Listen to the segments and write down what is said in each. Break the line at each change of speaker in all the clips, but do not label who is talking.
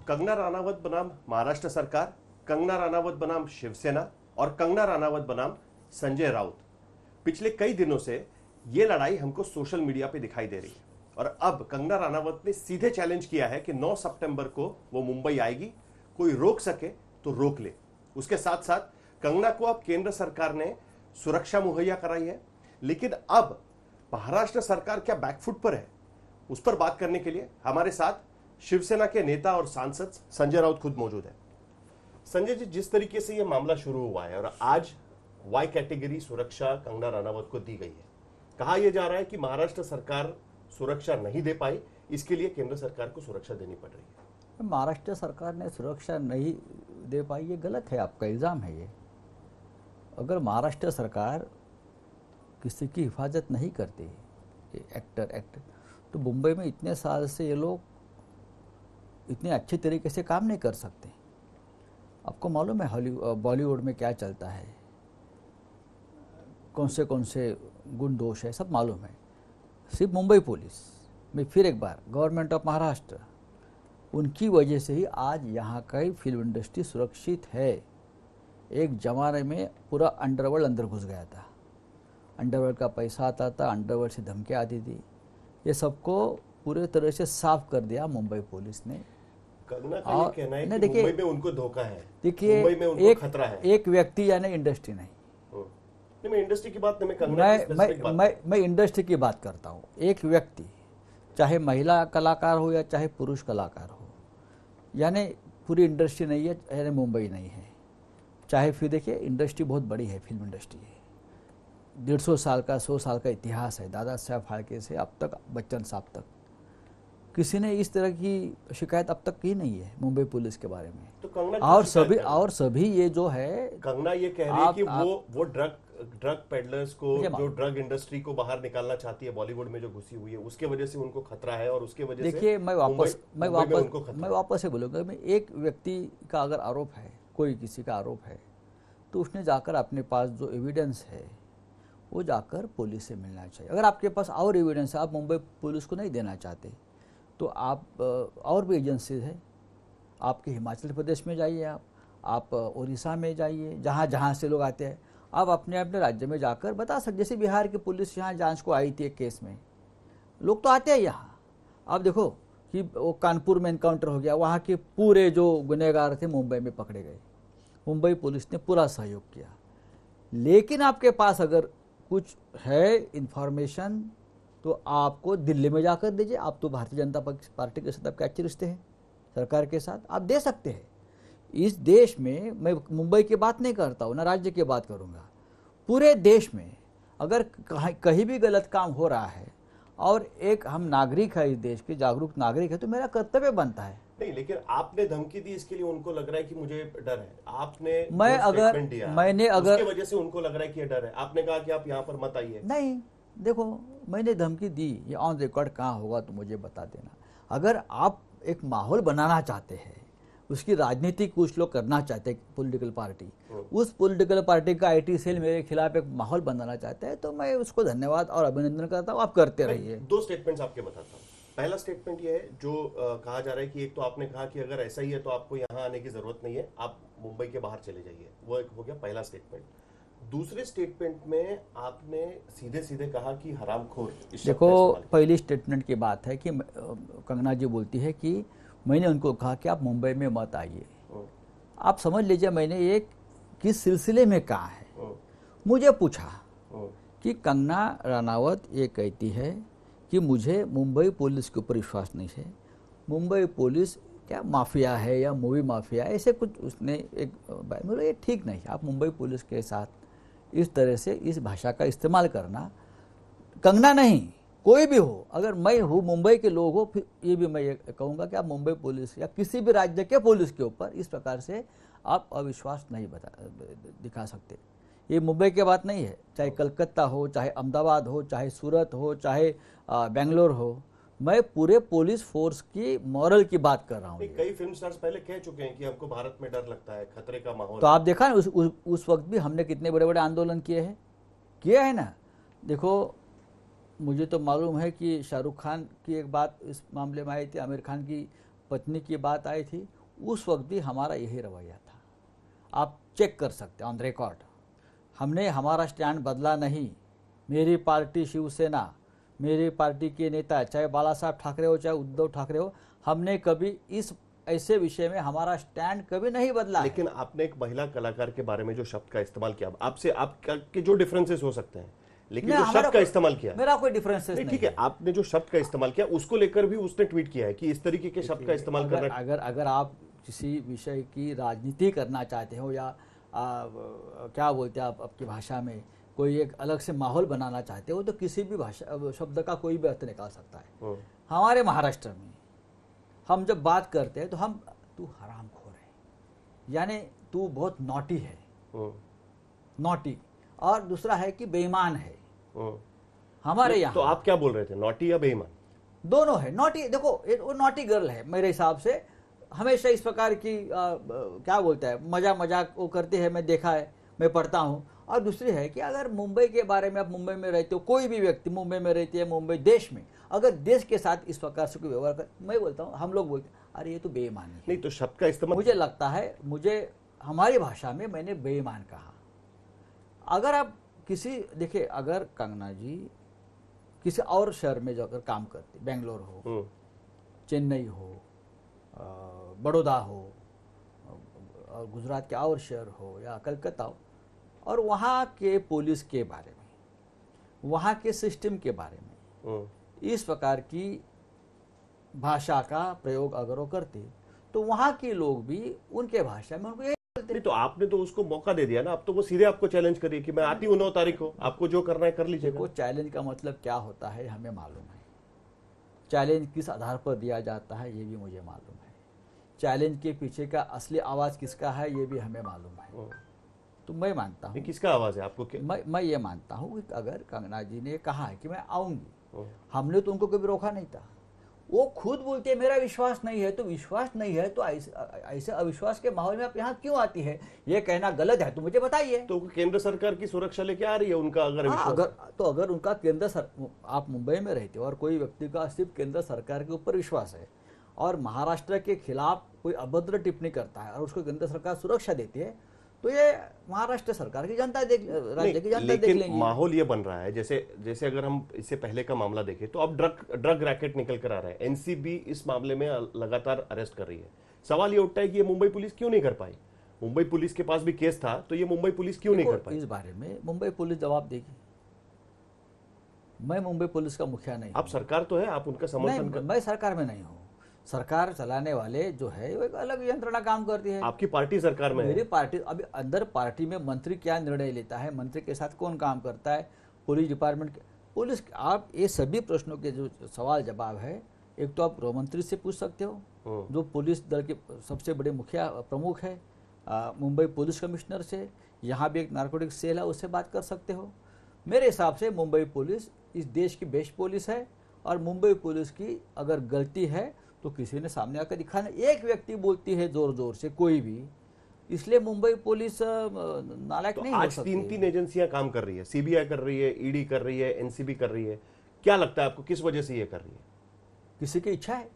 कंगना राणावत बनाम महाराष्ट्र सरकार, कंगना राणावत बनाम शिवसेना और कंगना राणावत बनाम संजय राउत। पिछले कई दिनों से यह लड़ाई हमको सोशल मीडिया पे दिखाई दे रही है और अब कंगना राणावत ने सीधे चैलेंज किया है कि 9 सितंबर को वो मुंबई आएगी, कोई रोक सके तो रोक ले। उसके साथ साथ कंगना को अब केंद्र सरकार ने सुरक्षा मुहैया कराई है, लेकिन अब महाराष्ट्र सरकार क्या बैकफुट पर है, उस पर बात करने के लिए हमारे साथ शिवसेना के नेता और सांसद संजय राउत खुद मौजूद है। संजय जी, जिस तरीके से यह मामला शुरू हुआ है और आज वाई कैटेगरी सुरक्षा कंगना राणावत को दी गई है, कहा यह जा रहा है कि महाराष्ट्र सरकार सुरक्षा नहीं दे पाई, इसके लिए केंद्र सरकार को सुरक्षा देनी पड़ रही है।
महाराष्ट्र सरकार ने सुरक्षा नहीं दे पाई, ये गलत है, आपका इल्ज़ाम है ये। अगर महाराष्ट्र सरकार किसी की हिफाजत नहीं करती, ये एक्टर तो मुंबई में इतने साल से ये लोग इतने अच्छे तरीके से काम नहीं कर सकते। आपको मालूम है बॉलीवुड में क्या चलता है, कौन से गुण दोष है, सब मालूम है। सिर्फ मुंबई पुलिस में फिर एक बार गवर्नमेंट ऑफ महाराष्ट्र, उनकी वजह से ही आज यहाँ का फिल्म इंडस्ट्री सुरक्षित है। एक ज़माने में पूरा अंडरवर्ल्ड अंदर घुस गया था, अंडरवर्ल्ड का पैसा आता था, अंडरवर्ल्ड से धमकियाँ आती थी, ये सबको पूरे तरह से साफ कर दिया मुंबई पुलिस ने।
कंगना का ये कहना है कि
देखिए,
मुंबई में उनको धोखा है,
देखिए
मुंबई में उनको खतरा है।
एक व्यक्ति यानी इंडस्ट्री नहीं,
मैं इंडस्ट्री की बात नहीं, मैं कंगना की स्पेसिफिक बात,
मैं इंडस्ट्री की बात करता हूँ। एक व्यक्ति, चाहे महिला कलाकार हो या चाहे पुरुष कलाकार हो, यानी पूरी इंडस्ट्री नहीं है, यानी मुंबई नहीं है। चाहे फिर देखिए, इंडस्ट्री बहुत बड़ी है, फिल्म इंडस्ट्री है, 150 साल का 100 साल का इतिहास है, दादा साहब फाल्के से अब तक बच्चन साहब तक। किसी ने इस तरह की शिकायत अब तक की नहीं है मुंबई पुलिस के बारे में।
तो कंगना
और सभी ये जो है,
कंगना ये कह रही है कि वो ड्रग पेडलर्स को, जो ड्रग इंडस्ट्री को बाहर निकालना चाहती है, बॉलीवुड में जो घुसी हुई है, उसके वजह से उनको खतरा है और उसके वजह से
देखिए, मैं वापस से बोलूँगा, मैं एक व्यक्ति का अगर आरोप है, कोई किसी का आरोप है, तो उसने जाकर अपने पास जो एविडेंस है वो जाकर पुलिस से मिलना चाहिए। अगर आपके पास और एविडेंस है, आप मुंबई पुलिस को नहीं देना चाहते, तो आप और भी एजेंसीज है, आपके हिमाचल प्रदेश में जाइए, आप उड़ीसा में जाइए, जहाँ से लोग आते हैं, आप अपने अपने राज्य में जाकर बता सकते। जैसे बिहार की पुलिस यहाँ जांच को आई थी एक केस में, लोग तो आते हैं यहाँ। आप देखो कि वो कानपुर में इनकाउंटर हो गया, वहाँ के पूरे जो गुनहगार थे मुंबई में पकड़े गए, मुंबई पुलिस ने पूरा सहयोग किया। लेकिन आपके पास अगर कुछ है इंफॉर्मेशन, तो आपको दिल्ली में जाकर दीजिए। आप तो भारतीय जनता पार्टी के साथ आपके अच्छे रिश्ते हैं, सरकार के साथ आप दे सकते हैं। इस देश में, मैं मुंबई की बात नहीं करता हूँ ना, राज्य की बात करूँगा, पूरे देश में अगर कहीं भी गलत काम हो रहा है और एक हम नागरिक है, इस देश के जागरूक नागरिक है, तो मेरा कर्तव्य बनता है।
नहीं, लेकिन आपने धमकी दी, इसके लिए उनको लग रहा है कि मुझे डर है। आपने
मैंने
उसकी वजह से उनको लग रहा है कि ये डर है। आपने कहा कि आप यहाँ पर मत आइए।
नहीं, देखो, मैंने धमकी दी, ये ऑन रिकॉर्ड कहाँ होगा तो मुझे बता देना। अगर आप एक माहौल बनाना चाहते हैं, उसकी राजनीति कुछ लोग करना चाहते हैं, पॉलिटिकल पार्टी, उस पॉलिटिकल पार्टी का आईटी सेल मेरे खिलाफ एक माहौल बनाना चाहता है, तो मैं उसको धन्यवाद और अभिनंदन करता हूँ। आप करते रहिए।
2 स्टेटमेंट्स आपके बताता हूँ। पहला स्टेटमेंट ये है जो कहा जा रहा है कि एक तो आपने कहा कि अगर ऐसा ही है तो आपको यहाँ आने की जरूरत नहीं है, आप मुंबई के बाहर चले जाइए, वो एक हो गया पहला स्टेटमेंट। दूसरे स्टेटमेंट में आपने सीधे सीधे कहा कि हरामखोर।
देखो, पहली स्टेटमेंट की बात है कि कंगना जी बोलती है कि मैंने उनको कहा कि आप मुंबई में मत आइए। आप समझ लीजिए, मैंने ये किस सिलसिले में कहा है। मुझे पूछा कि कंगना राणावत ये कहती है कि मुझे मुंबई पुलिस के ऊपर विश्वास नहीं है, मुंबई पुलिस क्या माफिया है या मूवी माफिया, ऐसे कुछ उसने एक बोला, ये ठीक नहीं। आप मुंबई पुलिस के साथ इस तरह से इस भाषा का इस्तेमाल करना, कंगना नहीं, कोई भी हो, अगर मैं हूँ, मुंबई के लोग हो, फिर ये भी मैं ये कहूँगा कि आप मुंबई पुलिस या किसी भी राज्य के पुलिस के ऊपर इस प्रकार से आप अविश्वास नहीं दिखा सकते। ये मुंबई की बात नहीं है, चाहे कलकत्ता हो, चाहे अहमदाबाद हो, चाहे सूरत हो, चाहे बेंगलोर हो, मैं पूरे पुलिस फोर्स की मॉरल की बात कर रहा हूँ।
कई फिल्म स्टार्स पहले कह चुके हैं कि हमको भारत में डर लगता है, खतरे का माहौल।
तो आप देखा ना, उस वक्त भी हमने कितने बड़े बड़े आंदोलन किए हैं ना। देखो, मुझे तो मालूम है कि शाहरुख खान की एक बात इस मामले में आई थी, आमिर खान की पत्नी की बात आई थी, उस वक्त भी हमारा यही रवैया था। आप चेक कर सकते हैं ऑन रिकॉर्ड, हमने हमारा स्टैंड बदला नहीं। मेरी पार्टी शिवसेना, मेरी पार्टी के नेता चाहे बाला साहब ठाकरे हो चाहे उद्धव ठाकरे हो, हमने कभी इस ऐसे विषय में हमारा स्टैंड कभी नहीं बदला।
लेकिन आपने एक महिला कलाकार के बारे में जो शब्द का इस्तेमाल किया, आपसे आपके जो डिफरेंसेस हो सकते हैं, लेकिन जो शब्द का इस्तेमाल किया,
मेरा कोई डिफरेंसेस नहीं।
ठीक है, आपने जो शब्द का इस्तेमाल किया उसको लेकर भी उसने ट्वीट किया है कि इस तरीके के शब्द का इस्तेमाल करना।
अगर आप किसी विषय की राजनीति करना चाहते हो या क्या बोलते हैं आप आपकी भाषा में कोई एक अलग से माहौल बनाना चाहते हो, तो किसी भी भाषा शब्द का कोई भी अर्थ निकाल सकता है। हमारे महाराष्ट्र में हम जब बात करते हैं तो हम तू हरामखोर है, यानी तू बहुत नॉटी है, नॉटी, और दूसरा है कि बेईमान है। हमारे यहाँ
तो आप क्या बोल रहे थे, नॉटी या बेईमान?
दोनों है। नॉटी, देखो वो नॉटी गर्ल है मेरे हिसाब से, हमेशा इस प्रकार की क्या बोलता है मजाक वो करती है, मैं देखा है, मैं पढ़ता हूँ। और दूसरी है कि अगर मुंबई के बारे में, आप मुंबई में रहते हो, कोई भी व्यक्ति मुंबई में रहती है, मुंबई देश में अगर देश के साथ इस प्रकार से कोई व्यवहार कर, मैं बोलता हूँ, हम लोग बोलते हैं अरे ये तो बेईमान है।
नहीं तो शब्द का इस्तेमाल,
मुझे लगता है, मुझे हमारी भाषा में मैंने बेईमान कहा। अगर आप किसी, देखिए अगर कंगना जी किसी और शहर में जाकर काम करती, बेंगलोर हो, चेन्नई हो, बड़ौदा हो, और गुजरात के और शहर हो या कलकत्ता हो, और वहाँ के पुलिस के बारे में, वहाँ के सिस्टम के बारे में इस प्रकार की भाषा का प्रयोग अगर वो करते, तो वहाँ के लोग भी उनके भाषा में उनको
नहीं, तो आपने तो उसको मौका दे दिया ना। अब तो वो सीधे आपको चैलेंज करिए कि मैं आती हूँ 9 तारीख को, आपको जो करना है कर लीजिए।
वो चैलेंज का मतलब क्या होता है हमें मालूम है, चैलेंज किस आधार पर दिया जाता है ये भी मुझे मालूम है, चैलेंज के पीछे का असली आवाज किसका है ये भी हमें मालूम है। तो मैं मानता हूँ,
किसका आवाज है आपको?
मैं ये मानता हूँ कि अगर कंगना जी ने कहा है कि मैं आऊंगी, हमने तो उनको कभी रोका नहीं था। वो खुद बोलते हैं मेरा विश्वास नहीं है, तो विश्वास नहीं है तो ऐसे अविश्वास के माहौल में आप यहाँ क्यों आती है, ये कहना गलत है तो मुझे बताइए।
तो केंद्र सरकार की सुरक्षा लेके आ रही है उनका अगर
अगर उनका आप मुंबई में रहते हो और कोई व्यक्ति का सिर्फ केंद्र सरकार के ऊपर विश्वास है और महाराष्ट्र के खिलाफ कोई अभद्र टिप्पणी करता है और उसको केंद्र सरकार सुरक्षा देती है, तो ये महाराष्ट्र सरकार की जनता राज्य की जनता देख लेंगी।
माहौल ये बन रहा है जैसे अगर हम इससे पहले का मामला देखें तो अब ड्रग रैकेट निकल कर आ रहा है, एनसीबी इस मामले में लगातार अरेस्ट कर रही है। सवाल ये उठता है कि ये मुंबई पुलिस क्यों नहीं कर पाई? मुंबई पुलिस के पास भी केस था, तो ये मुंबई पुलिस क्यों नहीं कर पाई?
इस बारे में मुंबई पुलिस जवाब देगी। मैं मुंबई पुलिस का मुखिया नहीं।
आप सरकार तो है, आप उनका समर्थन कर।
मैं सरकार में नहीं हूँ, सरकार चलाने वाले जो है वो एक अलग यंत्रणा काम करती है।
आपकी पार्टी सरकार में है।
मेरी पार्टी, अभी अंदर पार्टी में मंत्री क्या निर्णय लेता है, मंत्री के साथ कौन काम करता है, पुलिस डिपार्टमेंट, पुलिस, आप ये सभी प्रश्नों के जो सवाल जवाब है, एक तो आप गृह मंत्री से पूछ सकते हो जो पुलिस दल के सबसे बड़े मुखिया प्रमुख है, मुंबई पुलिस कमिश्नर से, यहाँ भी एक नारकोटिक सेल है उससे बात कर सकते हो। मेरे हिसाब से मुंबई पुलिस इस देश की बेस्ट पुलिस है और मुंबई पुलिस की अगर गलती है तो किसी ने सामने आकर दिखाना। एक व्यक्ति बोलती है जोर जोर से कोई भी, इसलिए मुंबई पुलिस नालायक नहीं हो सकती।
आज 3 एजेंसियां काम कर रही है, सीबीआई कर रही है, ईडी कर रही है, एनसीबी कर रही है। क्या लगता है आपको किस वजह से ये कर रही है?
किसी की इच्छा है,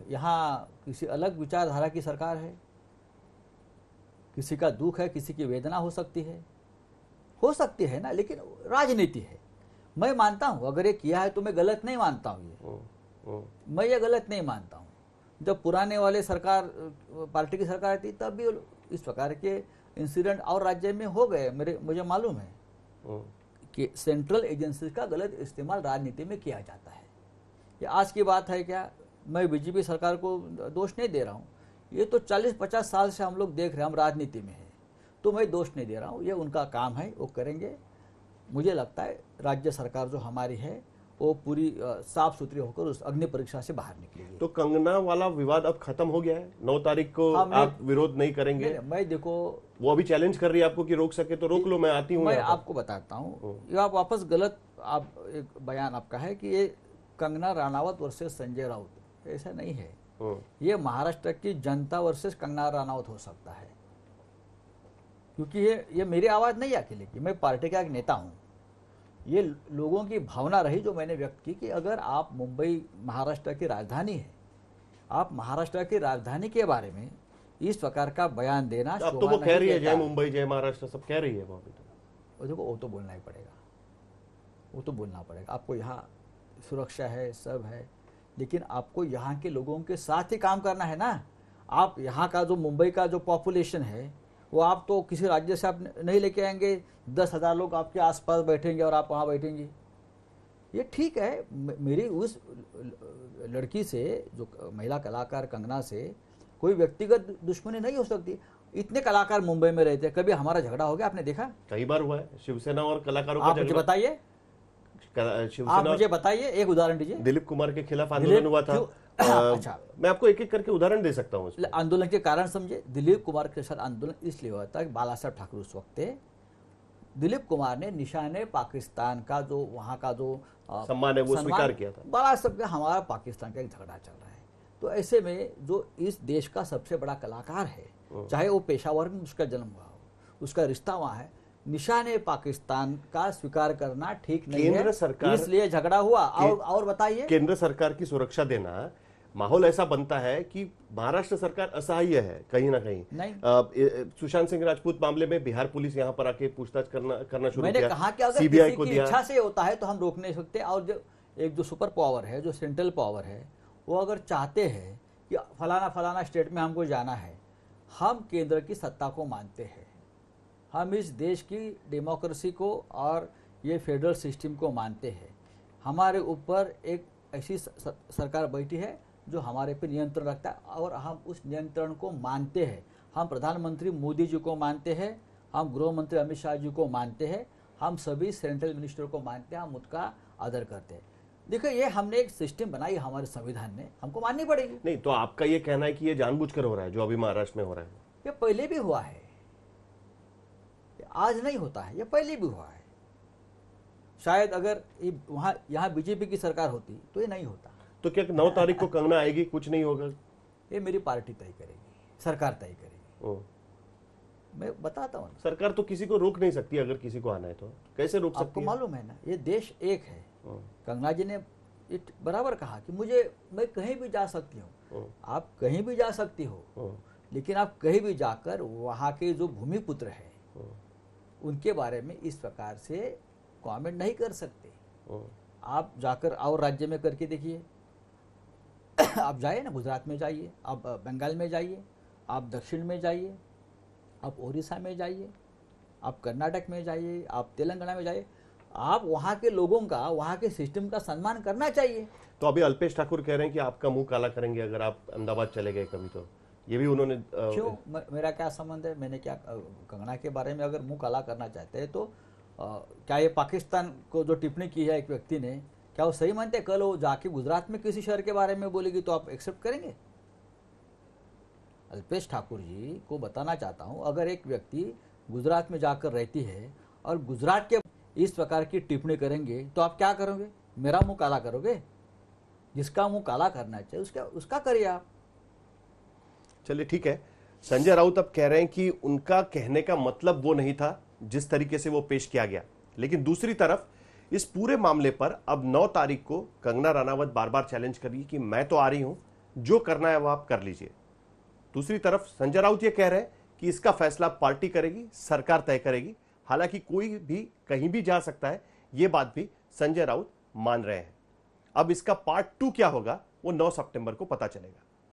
यहाँ किसी अलग विचारधारा की सरकार है, किसी का दुख है, किसी की वेदना हो सकती है ना, लेकिन राजनीति है। मैं मानता हूं अगर ये किया है तो मैं गलत नहीं मानता हूं, मैं ये गलत नहीं मानता हूं। जब पुराने वाले सरकार, पार्टी की सरकार थी, तब भी इस प्रकार के इंसिडेंट और राज्य में हो गए। मुझे मालूम है कि सेंट्रल एजेंसी का गलत इस्तेमाल राजनीति में किया जाता है। ये आज की बात है क्या? मैं बीजेपी सरकार को दोष नहीं दे रहा हूँ, ये तो 40-50 साल से हम लोग देख रहे हैं, हम राजनीति में हैं, तो मैं दोष नहीं दे रहा हूँ, ये उनका काम है, वो करेंगे। मुझे लगता है राज्य सरकार जो हमारी है वो पूरी साफ सुथरी होकर उस अग्नि परीक्षा से बाहर निकलेगी।
तो कंगना वाला विवाद अब खत्म हो गया है? 9 तारीख को आप विरोध नहीं करेंगे?
मैं देखो,
वो अभी चैलेंज कर रही है आपको कि रोक सके तो रोक लो, मैं आती हूँ।
मैं आपको बताता हूँ, ये आप वापस गलत, आप एक बयान आपका है कि ये कंगना राणावत वर्सेस संजय राउत, ऐसा नहीं है। ये महाराष्ट्र की जनता वर्सेस कंगना राणावत हो सकता है, क्योंकि ये मेरी आवाज नहीं अकेले की, मैं पार्टी का एक नेता हूं। ये लोगों की भावना रही जो मैंने व्यक्त की कि अगर आप, मुंबई महाराष्ट्र की राजधानी है, आप महाराष्ट्र की राजधानी के बारे में इस प्रकार का बयान देना
अब तो
शोभा
वो कह
नहीं
रही है,
देता।
जय मुंबई जय महाराष्ट्र सब कह रही है वो अभी तो।
वो देखो, वो तो बोलना ही पड़ेगा, वो तो बोलना पड़ेगा। आपको यहाँ सुरक्षा है, सब है, लेकिन आपको यहाँ के लोगों के साथ ही काम करना है ना। आप यहाँ का जो मुंबई का जो पॉपुलेशन है वो आप तो किसी राज्य से आप नहीं लेके आएंगे। 10,000 लोग आपके आसपास बैठेंगे और आप वहाँ बैठेंगे, ये ठीक है। मेरी उस लड़की से, जो महिला कलाकार कंगना से कोई व्यक्तिगत दुश्मनी नहीं हो सकती। इतने कलाकार मुंबई में रहते हैं, कभी हमारा झगड़ा हो गया आपने देखा?
कई बार हुआ है शिवसेना और कलाकारों का
आप मुझे
झगड़ा।
बताइए, आप मुझे बताइए, एक उदाहरण दीजिए।
दिलीप कुमार के खिलाफ आंदोलन हुआ था।
अच्छा,
मैं आपको एक एक करके उदाहरण दे सकता हूँ।
आंदोलन के कारण समझे। दिलीप कुमार के साथ आंदोलन इसलिए हुआ था कि बाला साहब ठाकुर उस वक्त थे। दिलीप कुमार ने निशाने पाकिस्तान का जो वहाँ का जो
सम्मान है वो स्वीकार किया था।
बाला साहब का हमारा पाकिस्तान का एक झगड़ा चल रहा है, तो ऐसे में जो इस देश का सबसे बड़ा कलाकार है, चाहे वो पेशावर में उसका जन्म हुआ हो, उसका रिश्ता वहाँ है, निशाने पाकिस्तान का स्वीकार करना ठीक नहीं
केंद्र
है,
सरकार
इसलिए झगड़ा हुआ। और बताइए,
केंद्र सरकार की सुरक्षा देना, माहौल ऐसा बनता है कि महाराष्ट्र सरकार असहाय है कहीं ना कहीं।
नहीं,
सुशांत सिंह राजपूत मामले में बिहार पुलिस यहाँ पर आके पूछताछ करना शुरू
मैंने
किया।
कहा कि अगर
सीबीआई
किसी
को
की
दिया।
इच्छा से होता है तो हम रोक नहीं सकते। और जो एक जो सुपर पावर है, जो सेंट्रल पावर है, वो अगर चाहते हैं कि फलाना फलाना स्टेट में हमको जाना है, हम केंद्र की सत्ता को मानते हैं, हम इस देश की डेमोक्रेसी को और ये फेडरल सिस्टम को मानते हैं। हमारे ऊपर एक ऐसी सरकार बैठी है जो हमारे पे नियंत्रण रखता है और हम उस नियंत्रण को मानते हैं। हम प्रधानमंत्री मोदी जी को मानते हैं, हम गृह मंत्री अमित शाह जी को मानते हैं, हम सभी सेंट्रल मिनिस्टर को मानते हैं, हम उसका आदर करते हैं। देखो, ये हमने एक सिस्टम बनाई हमारे संविधान ने, हमको माननी पड़ेगी।
नहीं तो आपका ये कहना है कि ये जानबूझकर हो रहा है जो अभी महाराष्ट्र में हो रहा है?
ये पहले भी हुआ है, आज नहीं होता है, ये पहले भी हुआ है। शायद अगर वहाँ यहाँ बीजेपी की सरकार होती तो ये नहीं होता।
तो क्या 9 तारीख को कंगना आएगी, कुछ नहीं होगा?
ये मेरी पार्टी तय करेगी, सरकार तय करेगी। मैं बताता हूँ,
सरकार तो किसी को रोक नहीं सकती। अगर किसी को आना है तो कैसे रोक सकती है?
आपको मालूम है ना, ये देश एक है। कंगना जी ने बराबर कहा कि मैं कहीं भी जा सकती हूँ। आप कहीं भी जा सकती हो, लेकिन आप कहीं भी जाकर वहाँ के जो भूमिपुत्र है उनके बारे में इस प्रकार से कमेंट नहीं कर सकते। आप जाकर और राज्य में करके देखिए। आप जाइए ना, गुजरात में जाइए, आप बंगाल में जाइए, आप दक्षिण में जाइए, आप ओडिशा में जाइए, आप कर्नाटक में जाइए, आप तेलंगाना में जाइए। आप वहाँ के लोगों का, वहाँ के सिस्टम का सम्मान करना चाहिए।
तो अभी अल्पेश ठाकुर कह रहे हैं कि आपका मुंह काला करेंगे अगर आप अहमदाबाद चले गए कभी, तो ये भी उन्होंने
क्यों? मेरा क्या संबंध है? मैंने क्या, कंगना के बारे में अगर मुंह काला करना चाहते हैं तो क्या ये पाकिस्तान को जो टिप्पणी की है एक व्यक्ति ने, क्या वो सही मानते? कल वो जाके गुजरात में किसी शहर के बारे में बोलेगी तो आप एक्सेप्ट करेंगे? अल्पेश ठाकुर जी को बताना चाहता हूं, अगर एक व्यक्ति गुजरात में जाकर रहती है और गुजरात के इस प्रकार की टिप्पणी करेंगे तो आप क्या करोगे? मेरा मुंह काला करोगे? जिसका मुंह काला करना चाहिए उसका करिए आप।
चलिए ठीक है। संजय राउत अब कह रहे हैं कि उनका कहने का मतलब वो नहीं था जिस तरीके से वो पेश किया गया। लेकिन दूसरी तरफ इस पूरे मामले पर अब 9 तारीख को कंगना रनावत बार बार चैलेंज करेगी कि मैं तो आ रही हूं, जो करना है वो आप कर लीजिए। दूसरी तरफ संजय राउत ये कह रहे हैं कि इसका फैसला पार्टी करेगी, सरकार तय करेगी। हालांकि कोई भी कहीं भी जा सकता है, ये बात भी संजय राउत मान रहे हैं। अब इसका पार्ट 2 क्या होगा वो 9 सितंबर को पता चलेगा।